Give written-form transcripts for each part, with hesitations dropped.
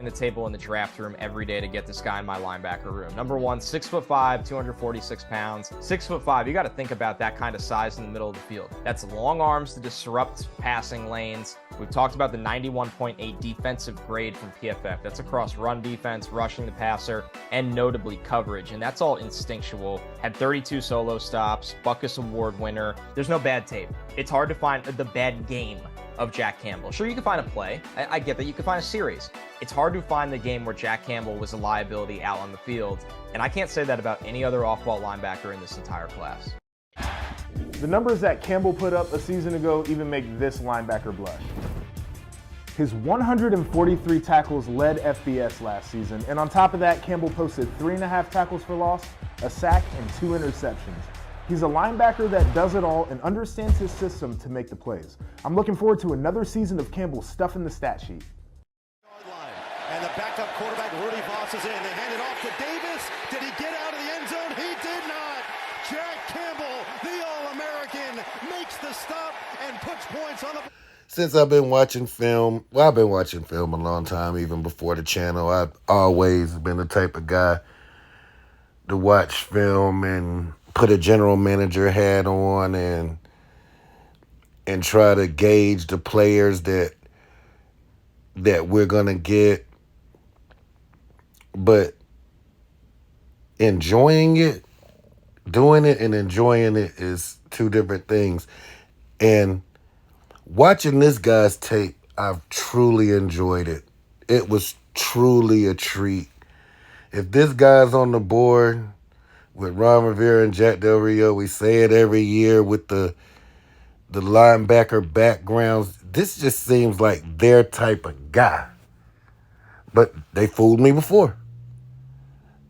in the table in the draft room every day to get this guy in my linebacker room. Number one, 6'5", 246 pounds. 6'5", you got to think about that kind of size in the middle of the field. That's long arms to disrupt passing lanes. We've talked about the 91.8 defensive grade from PFF. That's across run defense, rushing the passer, and notably coverage. And that's all instinctual. Had 32 solo stops, Buckus Award winner. There's no bad tape. It's hard to find the bad game of Jack Campbell. Sure, you can find a play. I get that. You can find a series. It's hard to find the game where Jack Campbell was a liability out on the field, and I can't say that about any other off-ball linebacker in this entire class. The numbers that Campbell put up a season ago even make this linebacker blush. His 143 tackles led FBS last season, and on top of that, Campbell posted 3.5 tackles for loss, a sack, and 2 interceptions. He's a linebacker that does it all and understands his system to make the plays. I'm looking forward to another season of Campbell stuffing the stat sheet. And the backup quarterback, Rudy Voss, is in. They hand it off to Davis. Did he get out of the end zone? He did not. Jack Campbell, the All-American, makes the stop and puts points on the... Since I've been watching film, I've been watching film a long time, even before the channel. I've always been the type of guy to watch film and put a general manager hat on and try to gauge the players that we're gonna get. But enjoying it, doing it and enjoying it is two different things. And watching this guy's tape, I've truly enjoyed it. It was truly a treat. If this guy's on the board with Ron Rivera and Jack Del Rio, we say it every year with the linebacker backgrounds, this just seems like their type of guy. But they fooled me before.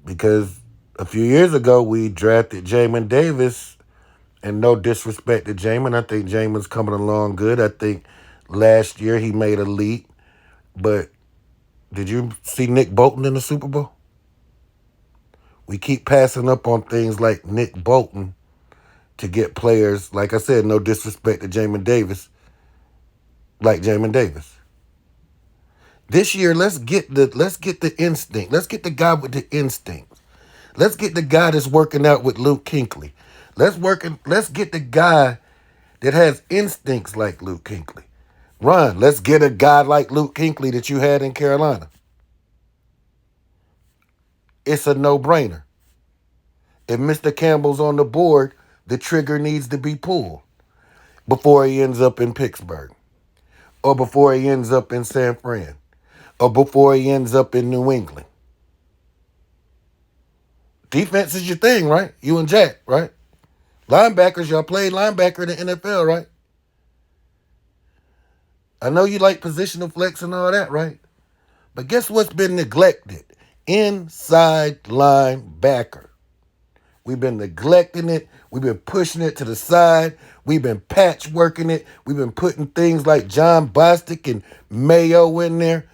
Because a few years ago, we drafted Jamin Davis, and no disrespect to Jamin. I think Jamin's coming along good. I think last year he made a leap. But did you see Nick Bolton in the Super Bowl? We keep passing up on things like Nick Bolton to get players, like I said, no disrespect to Jamin Davis, like Jamin Davis. This year, let's get the instinct. Let's get the guy with the instinct. Let's get the guy that's working out with Luke Kuechly. Let's get the guy that has instincts like Luke Kuechly. Ron, let's get a guy like Luke Kuechly that you had in Carolina. It's a no-brainer. If Mr. Campbell's on the board, the trigger needs to be pulled before he ends up in Pittsburgh, or before he ends up in San Fran, or before he ends up in New England. Defense is your thing, right? You and Jack, right? Linebackers, y'all played linebacker in the NFL, right? I know you like positional flex and all that, right? But guess what's been neglected? Inside linebacker. We've been neglecting it. We've been pushing it to the side. We've been patchworking it. We've been putting things like John Bostic and Mayo in there.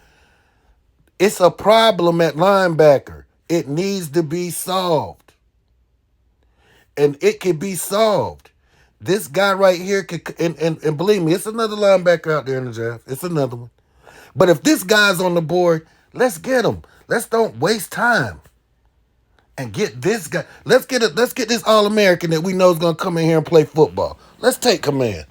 It's a problem at linebacker. It needs to be solved. And it can be solved. This guy right here could, and believe me, it's another linebacker out there in the draft. It's another one. But if this guy's on the board, let's get him. Let's don't waste time. And get this guy. Let's get this All-American that we know is gonna come in here and play football. Let's take command.